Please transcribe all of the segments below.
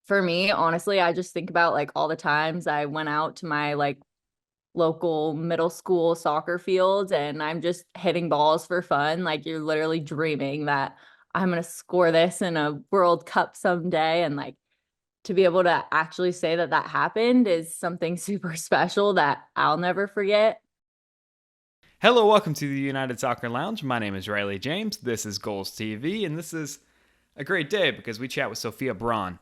For me, honestly, I just think about like all the times I went out to my like local middle school soccer fields and I'm just hitting balls for fun. Like you're literally dreaming that I'm gonna score this in a World Cup someday. And like to be able to actually say that that happened is something super special that I'll never forget. Hello, welcome to the United Soccer Lounge. My name is Riley James. This is Goals TV, and this is a great day because we chat with Sophia Braun.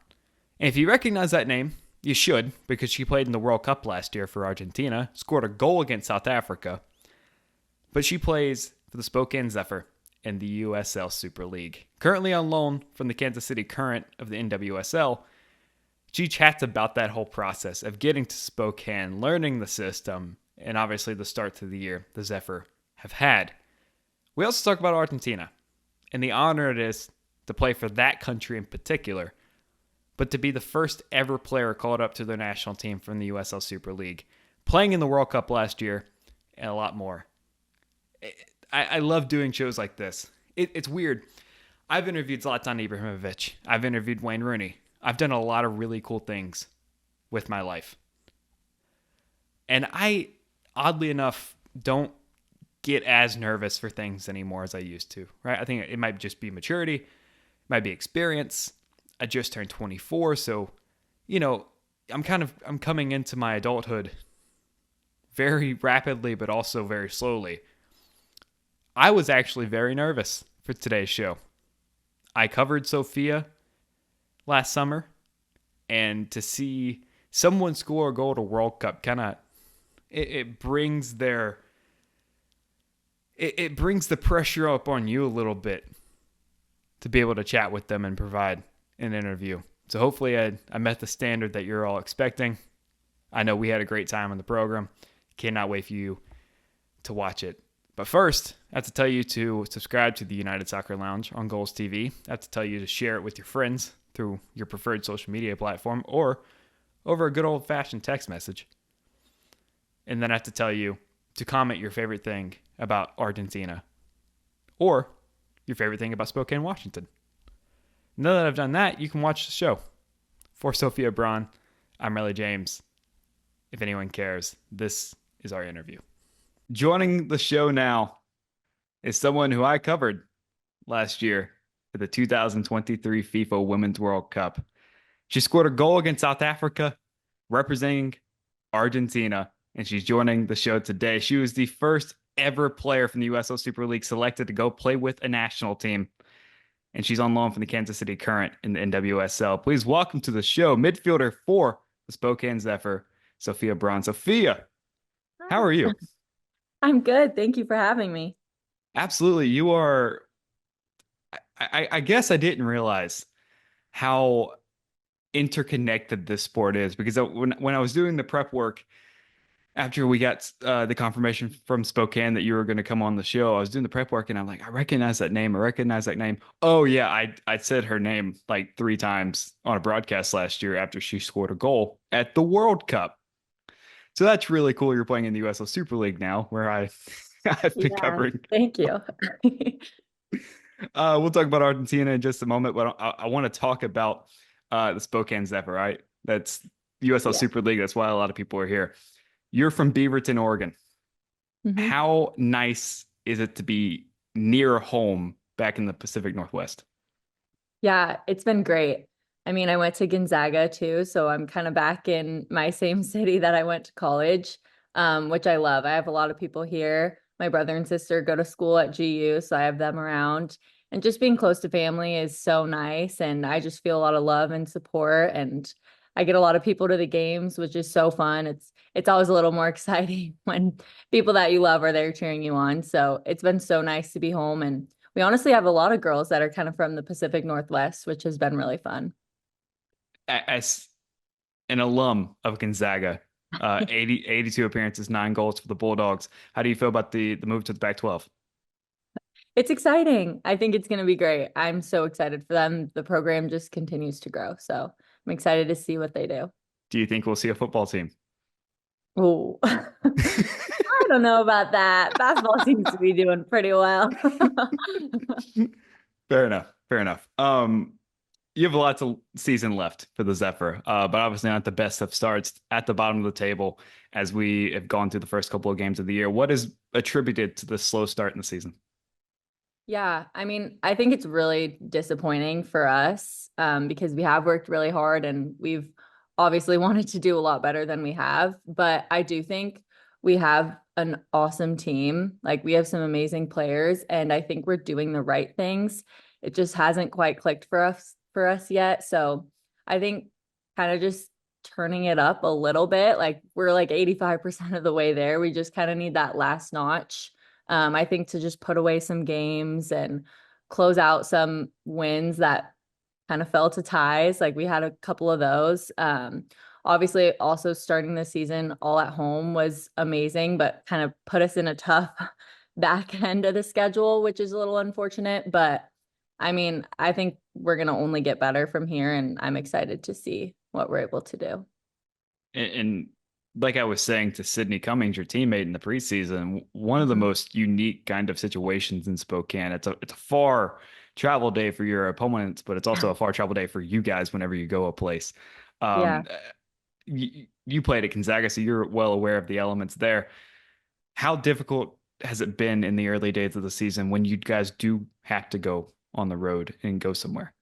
And if you recognize that name, you should because she played in the World Cup last year for Argentina, scored a goal against South Africa, but she plays for the Spokane Zephyr in the USL Super League. Currently on loan from the Kansas City Current of the NWSL, she chats about that whole process of getting to Spokane, learning the system, and obviously the start to the year the Zephyr have had. We also talk about Argentina and the honor it is to play for that country in particular, but to be the first ever player called up to their national team from the USL Super League, playing in the World Cup last year, and a lot more. I love doing shows like this. It's weird. I've interviewed Zlatan Ibrahimovic. I've interviewed Wayne Rooney. I've done a lot of really cool things with my life. And I, oddly enough, don't get as nervous for things anymore as I used to, right? I think it might just be maturity, it might be experience. I just turned 24, so, I'm coming into my adulthood very rapidly, but also very slowly. I was actually very nervous for today's show. I covered Sophia last summer, and to see someone score a goal at a World Cup kind of it brings it brings the pressure up on you a little bit to be able to chat with them and provide an interview. So hopefully I met the standard that you're all expecting. I know we had a great time on the program. Cannot wait for you to watch it. But first, I have to tell you to subscribe to the United Soccer Lounge on Goals TV. I have to tell you to share it with your friends through your preferred social media platform or over a good old-fashioned text message. And then I have to tell you to comment your favorite thing about Argentina or your favorite thing about Spokane, Washington. Now that I've done that, you can watch the show. For Sophia Braun, I'm Riley James. If anyone cares, this is our interview. Joining the show now is someone who I covered last year for the 2023 FIFA Women's World Cup. She scored a goal against South Africa, representing Argentina, and she's joining the show today. She was the first ever player from the USL Super League selected to go play with a national team, and she's on loan from the Kansas City Current in the NWSL. Please welcome to the show midfielder for the Spokane Zephyr, Sophia Braun. Sophia, how Hi. are you? I'm good. Thank you for having me. Absolutely. You are. I guess I didn't realize how interconnected this sport is because when I was doing the prep work after we got the confirmation from Spokane that you were going to come on the show, I was doing the prep work and I'm like, I recognize that name. I recognize that name. Oh yeah, I said her name like three times on a broadcast last year after she scored a goal at the World Cup. So that's really cool. You're playing in the USL Super League now, where I've been Yeah, covering. thank you. We'll talk about Argentina in just a moment, but I want to talk about the Spokane Zephyr, right? That's USL Yeah. Super League. That's why a lot of people are here. You're from Beaverton, Oregon. hmm How nice is it to be near home back in the Pacific Northwest? Yeah, it's been great. I mean, I went to Gonzaga too, so I'm kind of back in my same city that I went to college, which I love. I have a lot of people here. My brother and sister go to school at GU, so I have them around. And just being close to family is so nice, and I just feel a lot of love and support, and I get a lot of people to the games, which is so fun. It's always a little more exciting when people that you love are there cheering you on. So it's been so nice to be home and we honestly have a lot of girls that are kind of from the Pacific Northwest, which has been really fun. As an alum of Gonzaga, 82 appearances, 9 goals for the Bulldogs. How do you feel about the move to the Pac-12? It's exciting. I think it's going to be great. I'm so excited for them. The program just continues to grow. So I'm excited to see what they do. Do you think we'll see a football team? Oh, I don't know about that. Basketball seems to be doing pretty well. Fair enough. Fair enough. you have a lot of season left for the Zephyr, but obviously not the best of starts at the bottom of the table as we have gone through the first couple of games of the year. What is attributed to the slow start in the season? Yeah, I mean, I think it's really disappointing for us because we have worked really hard and we've obviously wanted to do a lot better than we have. But I do think we have an awesome team. Like we have some amazing players, and I think we're doing the right things. It just hasn't quite clicked for us yet. So I think kind of just turning it up a little bit. Like we're like 85% of the way there. We just kind of need that last notch. I think to just put away some games and close out some wins that kind of fell to ties. Like we had a couple of those. Obviously, also starting the season all at home was amazing, but kind of put us in a tough back end of the schedule, which is a little unfortunate. But I mean, I think we're going to only get better from here, and I'm excited to see what we're able to do. And like I was saying to Sydney Cummings, your teammate in the preseason, one of the Mhm. most unique kind of situations in Spokane. It's a far travel day for your opponents, but it's also a far travel day for you guys whenever you go a place. Yeah. Um, you played at Gonzaga, so you're well aware of the elements there. How difficult has it been in the early days of the season when you guys do have to go on the road and go somewhere?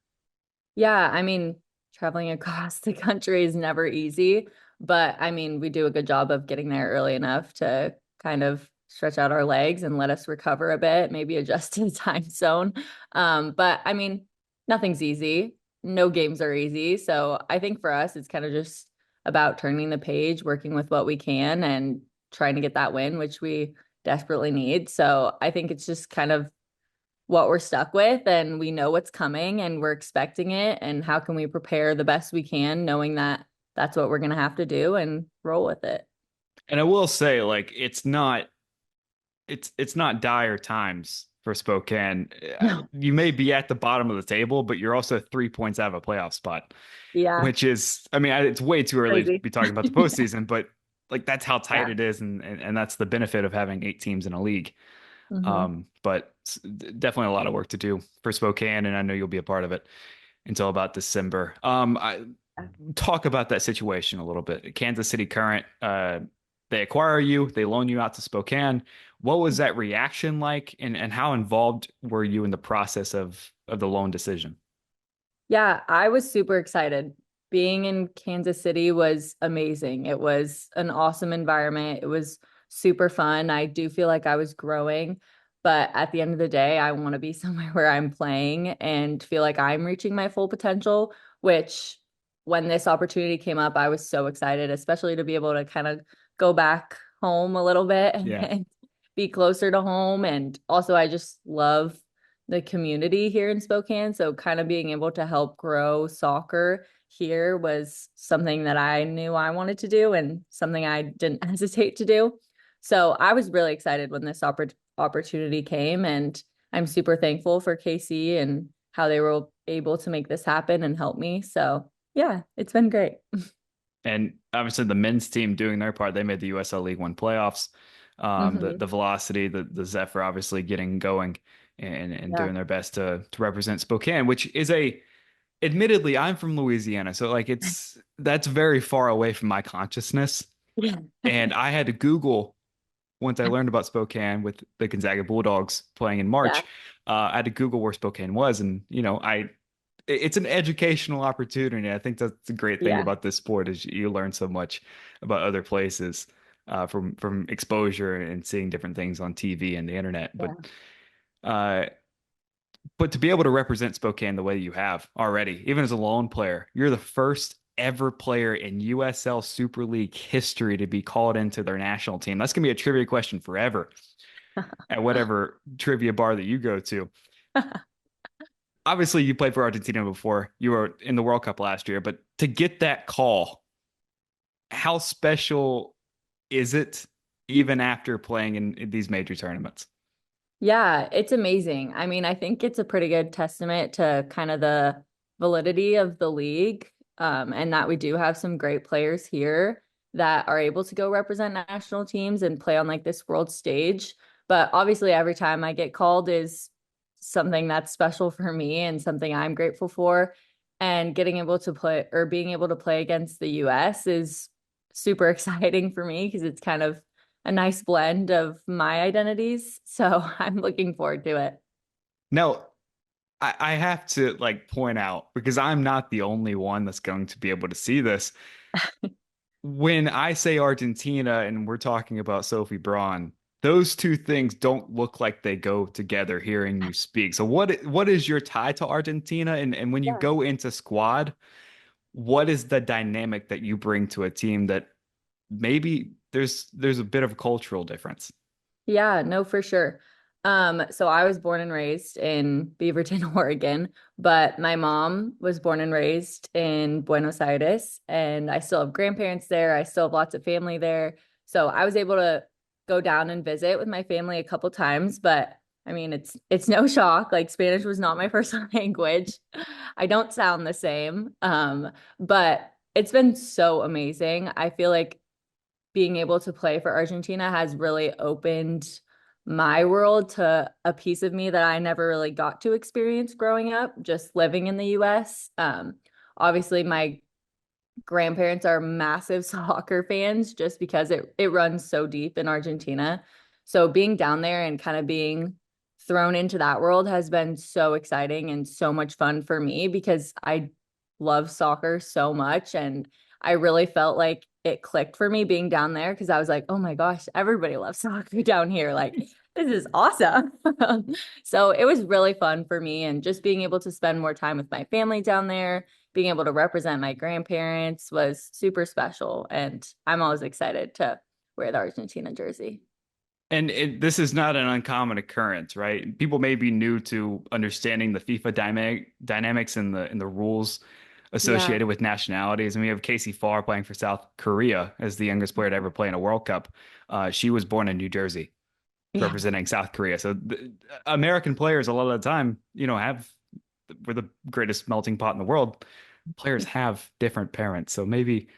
Yeah, I mean, traveling across the country is never easy, but I mean, we do a good job of getting there early enough to kind of stretch out our legs and let us recover a bit, maybe adjust to the time zone. But I mean, nothing's easy. No games are easy. So I think for us, it's kind of just about turning the page, working with what we can, and trying to get that win, which we desperately need. So I think it's just kind of what we're stuck with and we know what's coming and we're expecting it and how can we prepare the best we can knowing that that's what we're going to have to do and roll with it. And I will say, like, it's not dire times for Spokane. No. You may be at the bottom of the table, but you're also 3 points out of a playoff spot, Yeah. which is, I mean, it's way too early to Crazy. be talking about the postseason, but like that's how tight Yeah. it is, and that's the benefit of having 8 teams in a league. Hmm. But definitely a lot of work to do for Spokane, and I know you'll be a part of it until about December. Talk about that situation a little bit. Kansas City Current, they acquire you, they loan you out to Spokane. What was that reaction like, and how involved were you in the process of the loan decision? Yeah, I was super excited. Being in Kansas City was amazing. It was an awesome environment. It was super fun. I do feel like I was growing, but at the end of the day, I want to be somewhere where I'm playing and feel like I'm reaching my full potential, which when this opportunity came up, I was so excited, especially to be able to kind of go back home a little bit Yeah. and be closer to home. And also, I just love the community here in Spokane. So kind of being able to help grow soccer here was something that I knew I wanted to do and something I didn't hesitate to do. So I was really excited when this opportunity came, and I'm super thankful for KC and how they were able to make this happen and help me. So yeah, it's been great. And obviously the men's team doing their part, they made the USL League One playoffs. The Hmm. Velocity, the Zephyr obviously getting going and Yeah. doing their best to represent Spokane, which is a admittedly I'm from Louisiana, so like that's very far away from my consciousness. Yeah. And I had to Google once I learned about Spokane with the Gonzaga Bulldogs playing in Yeah. March. I had to Google where Spokane was, and it's an educational opportunity. I think that's the great thing Yeah. about this sport is you learn so much about other places from exposure and seeing different things on TV and the internet. Yeah. Uh, but to be able to represent Spokane the way you have already, even as a lone player, you're the first ever player in USL Super League history to be called into their national team. That's gonna be a trivia question forever at whatever trivia bar that you go to. Obviously, you played for Argentina before. You were in the World Cup last year, but to get that call, how special is it even after playing in these major tournaments? Yeah, it's amazing. I mean, I think it's a pretty good testament to kind of the validity of the league, and that we do have some great players here that are able to go represent national teams and play on like this world stage. But obviously, every time I get called is something that's special for me and something I'm grateful for. and getting able to play or being able to play against the US is super exciting for me because it's kind of a nice blend of my identities. So I'm looking forward to it. Now, I have to like point out because I'm not the only one that's going to be able to see this. When I say Argentina and we're talking about Sophie Braun, those two things don't look like they go together hearing you speak. So what is your tie to Argentina? And when you Yeah. go into squad, what is the dynamic that you bring to a team that maybe there's a bit of a cultural difference? Yeah, no, for sure. So I was born and raised in Beaverton, Oregon, but my mom was born and raised in Buenos Aires, and I still have grandparents there. I still have lots of family there. So I was able to go down and visit with my family a couple times, but I mean, it's no shock. Like Spanish was not my first language. I don't sound the same. But it's been so amazing. I feel like being able to play for Argentina has really opened my world to a piece of me that I never really got to experience growing up, just living in the US. Obviously, my grandparents are massive soccer fans just because it runs so deep in Argentina. So being down there and kind of being thrown into that world has been so exciting and so much fun for me because I love soccer so much and I really felt like it clicked for me being down there because I was like, "Oh my gosh, everybody loves soccer down here. Like this is awesome." So it was really fun for me and just being able to spend more time with my family down there, being able to represent my grandparents was super special. And I'm always excited to wear the Argentina jersey. And this is not an uncommon occurrence, right? People may be new to understanding the FIFA dynamics and the rules Yeah. associated with nationalities. And we have Casey Farr playing for South Korea as the youngest player to ever play in a World Cup. She was born in New Jersey, Yeah. representing South Korea. So American players, a lot of the time, have we're the greatest melting pot in the world. Players have different parents, so maybe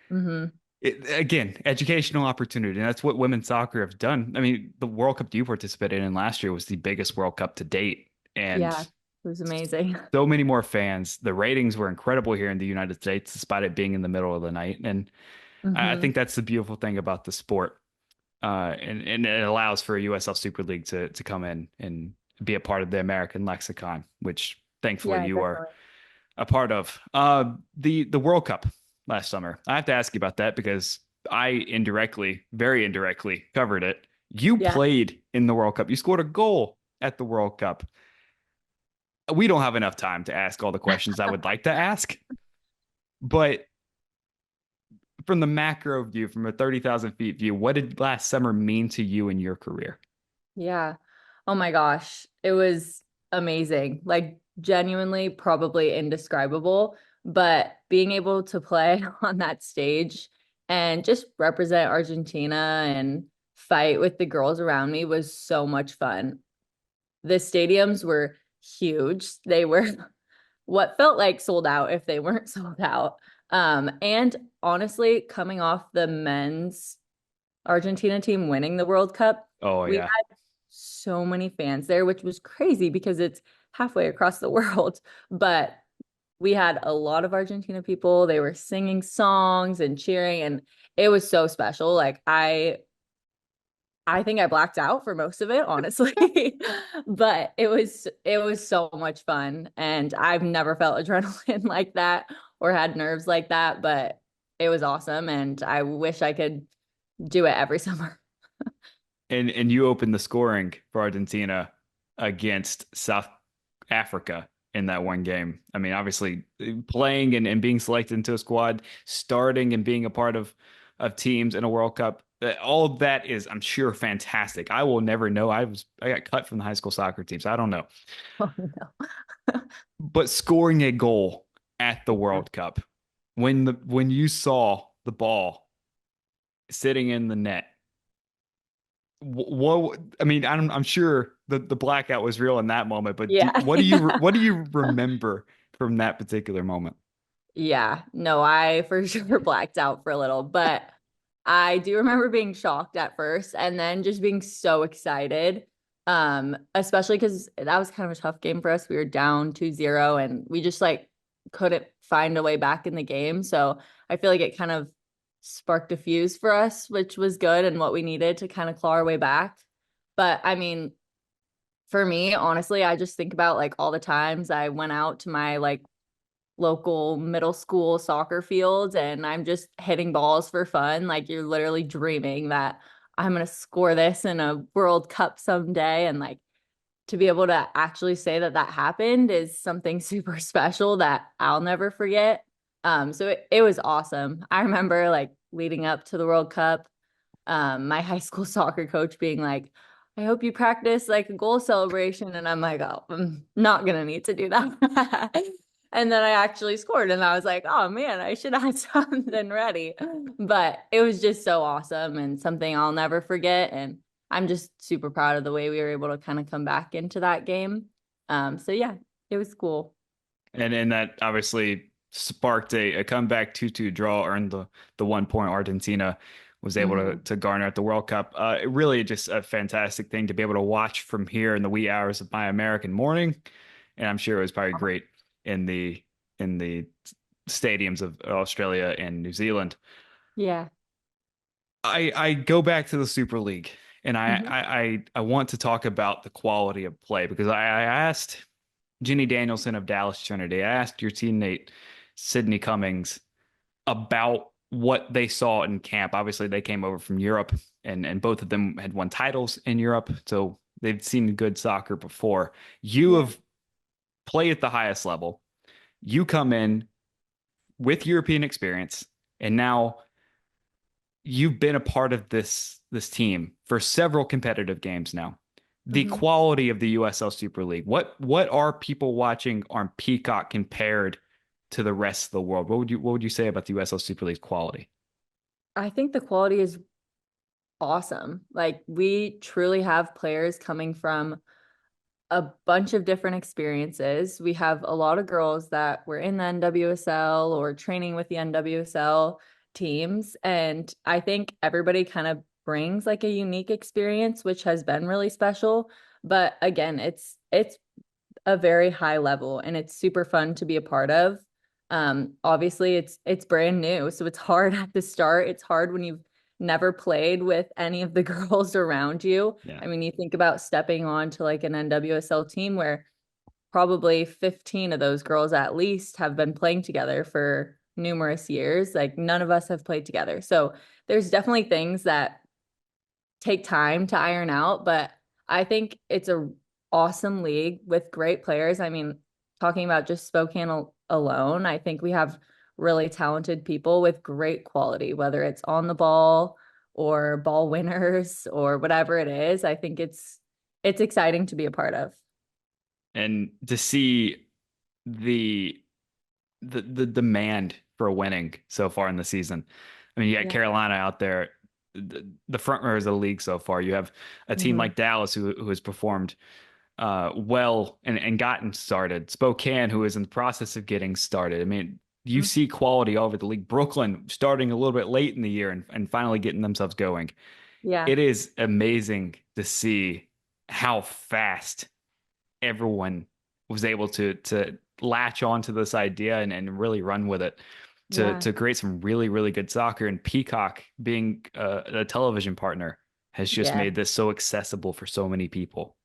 Hmm. again, educational opportunity. And that's what women's soccer have done. I mean, the World Cup you participated in last year was the biggest World Cup to date. And Yeah. It was amazing. so many more fans. The ratings were incredible here in the United States, despite it being in the middle of the night. And I Hmm. think that's the beautiful thing about the sport. And it allows for a USL Super League to come in and be a part of the American lexicon, which thankfully Yeah, you are definitely. a part of. The World Cup last summer. I have to ask you about that because I indirectly, very indirectly, covered it. You Yeah. played in the World Cup. You scored a goal at the World Cup. We don't have enough time to ask all the questions I would like to ask, but from the macro view, from a 30,000 feet view, what did last summer mean to you in your career? Yeah. Oh my gosh. It was amazing. Like genuinely probably indescribable, but being able to play on that stage and just represent Argentina and fight with the girls around me was so much fun. The stadiums were huge. They were what felt like sold out if they weren't sold out. And honestly, coming off the men's Argentina team winning the World Cup, Oh, we yeah. had so many fans there, which was crazy because it's halfway across the world. But we had a lot of Argentina people. They were singing songs and cheering, and it was so special. Like I think I blacked out for most of it, honestly. But it was so much fun and I've never felt adrenaline like that or had nerves like that, but it was awesome and I wish I could do it every summer. And you opened the scoring for Argentina against South Africa in that one game. I mean, obviously playing and being selected into a squad, starting and being a part of teams in a World Cup, all of that is, I'm sure, fantastic. I will never know. I got cut from the high school soccer team, so I don't know. Oh no. But scoring a goal at the Yeah. World Cup, when you saw the ball sitting in the net, what I mean, I'm sure the blackout was real in that moment, but Yeah. what do you remember from that particular moment? Yeah. No, I for sure blacked out for a little, but I do remember being shocked at first and then just being so excited. Especially because that was kind of a tough game for us. We were down 2-0 and we just like couldn't find a way back in the game. So I feel like it kind of sparked a fuse for us, which was good and what we needed to kind of claw our way back. But I mean, for me, honestly, I just think about like all the times I went out to my like local middle school soccer fields and I'm just hitting balls for fun. Like you're literally dreaming that I'm going to score this in a World Cup someday. And like to be able to actually say that that happened is something super special that I'll never forget. So it was awesome. I remember like leading up to the World Cup, my high school soccer coach being like, I hope you practice like a goal celebration. And I'm like, oh, I'm not gonna need to do that. And then I actually scored, and I was like, oh man, I should have something ready. But it was just so awesome and something I'll never forget. And I'm just super proud of the way we were able to kind of come back into that game. So yeah, it was cool. And that obviously sparked a comeback 2-2 draw, earned the 1 point Argentina was able Hmm. to garner at the World Cup. Really just a fantastic thing to be able to watch from here in the wee hours of my American morning. And I'm sure it was probably great in the stadiums of Australia and New Zealand. Yeah. I go back to the Super League, and Hmm. I want to talk about the quality of play because I asked Ginny Danielson of Dallas Trinity, I asked your teammate Sydney Cummings about what they saw in camp. Obviously, they came over from Europe, and both of them had won titles in Europe, so they've seen good soccer before. You Yeah. have played at the highest level. You come in with European experience, and now you've been a part of this team for several competitive games now. The Hmm. quality of the USL Super League. What are people watching on Peacock compared to the rest of the world? What would you say about the USL Super League's quality? I think the quality is awesome. Like we truly have players coming from a bunch of different experiences. We have a lot of girls that were in the NWSL or training with the NWSL teams. And I think everybody kind of brings like a unique experience, which has been really special. But again, it's a very high level and it's super fun to be a part of. Obviously it's brand new, so it's hard at the start. It's hard when you've never played with any of the girls around you. Yeah. I mean, you think about stepping on to like an NWSL team where probably 15 of those girls at least have been playing together for numerous years. Like none of us have played together. So there's definitely things that take time to iron out, but I think it's a awesome league with great players. I mean, talking about just Spokane alone, I think we have really talented people with great quality, whether it's on the ball or ball winners or whatever it is. I think it's exciting to be a part of. And to see the the demand for winning so far in the season. I mean, you got Yeah. Carolina out there, the front runners of the league so far. You have a team Hmm. like Dallas who has performed well and gotten started. Spokane, who is in the process of getting started. I mean, you see quality all over the league. Brooklyn starting a little bit late in the year and finally getting themselves going. Yeah. It is amazing to see how fast everyone was able to latch onto this idea and really run with it Yeah. to create some really good soccer. And Peacock being a television partner has just Yeah. made this so accessible for so many people.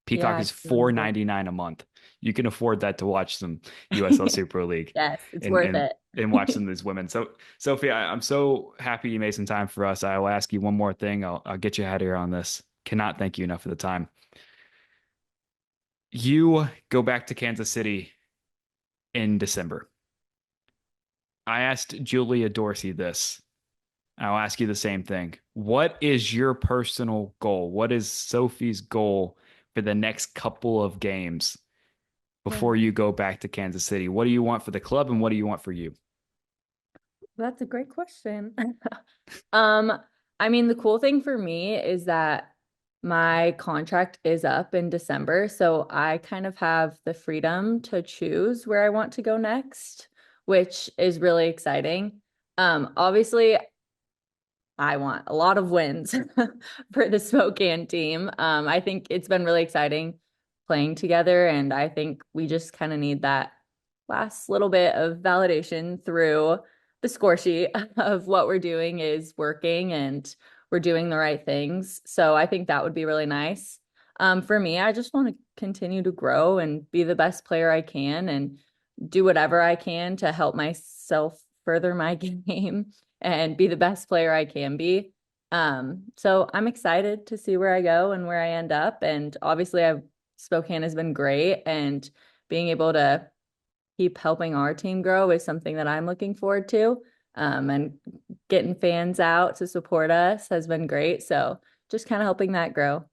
Peacock Yeah. is It's really cool. 4.99 a month. You can afford that to watch some USL Super League Yes, it's and worth and it. and watch some of these women. So Sophie, I'm so happy you made some time for us. I will ask you one more thing. I'll get you out of here on this. Cannot thank you enough for the time. You go back to Kansas City in December. I asked Julia Dorsey this. I'll ask you the same thing. What is your personal goal? What is Sophie's goal for the next couple of games Yeah. before you go back to Kansas City? What do you want for the club and what do you want for you? That's a great question. Um, I mean, the cool thing for me is that my contract is up in December, so I kind of have the freedom to choose where I want to go next, which is really exciting. Obviously, I want a lot of wins for the Spokane team. I think it's been really exciting playing together, and I think we just kind of need that last little bit of validation through the score sheet of what we're doing is working and we're doing the right things. So I think that would be really nice. For me, I just want to continue to grow and be the best player I can and do whatever I can to help myself further my game and be the best player I can be. So I'm excited to see where I go and where I end up. And obviously, Spokane has been great, and being able to keep helping our team grow is something that I'm looking forward to. And getting fans out to support us has been great. So just kind of helping that grow.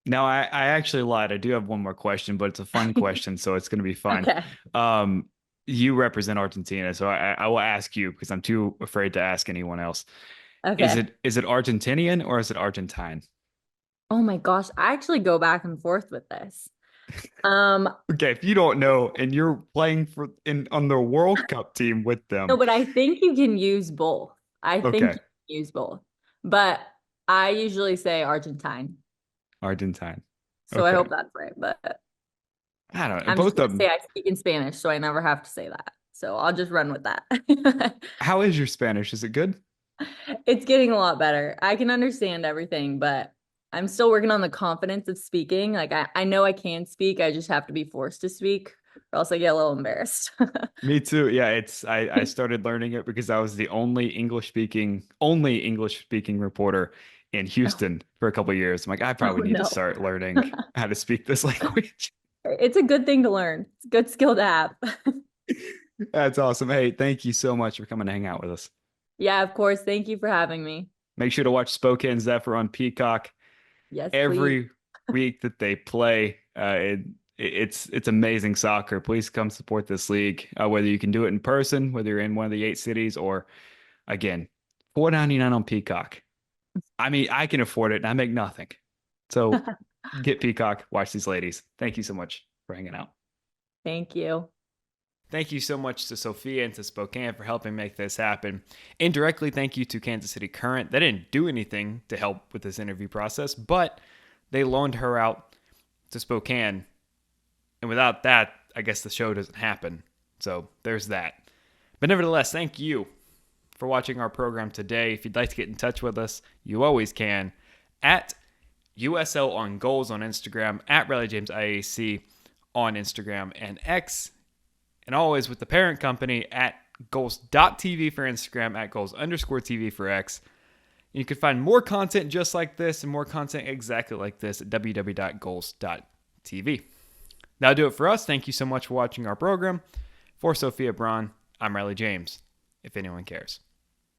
Now, I actually lied. I do have one more question, but it's a fun question, so it's going to be fun. Okay. Um, you represent Argentina, so I will ask you because I'm too afraid to ask anyone else. Okay. Is it Argentinian or is it Argentine? Oh my gosh, I actually go back and forth with this. Um, Okay, if you don't know and you're playing for in on the World Cup team with no, them, but I think you can use both. I think okay, you can use both. But I usually say Argentine. Argentine. So I Okay, hope that's right. But I don't know. I'm just Both gonna of say them. I speak in Spanish, so I never have to say that. So I'll just run with that. How is your Spanish? Is it good? It's getting a lot better. I can understand everything, but I'm still working on the confidence of speaking. Like I know I can speak, I just have to be forced to speak, or else I get a little embarrassed. Me too. Yeah, I started learning it because I was the only English speaking reporter in Oh, Houston for a couple of years. I'm like, I oh probably need to no. start learning how to speak this language. It's a good thing to learn. It's a good skill to have. That's awesome. Hey, thank you so much for coming to hang out with us. Yeah, of course. Thank you for having me. Make sure to watch Spokane Zephyr on Peacock Yes, please. every week that they play. It's amazing soccer. Please come support this league. Whether you can do it in person, whether you're in one of the 8 cities, or again, $4.99 on Peacock. I mean, I can afford it and I make nothing. So get Peacock, watch these ladies. Thank you so much for hanging out. Thank you. Thank you so much to Sophia and to Spokane for helping make this happen. Indirectly, thank you to Kansas City Current. They didn't do anything to help with this interview process, but they loaned her out to Spokane. And without that, I guess the show doesn't happen. So there's that. But nevertheless, thank you for watching our program today. If you'd like to get in touch with us, you always can at USL on Goals on Instagram, at Riley James IAC on Instagram and X, and always with the parent company at goals.tv for Instagram, at goals_TV for X. You can find more content just like this and more content exactly like this at www.goals.tv. That'll do it for us. Thank you so much for watching our program. For Sophia Braun, I'm Riley James, if anyone cares.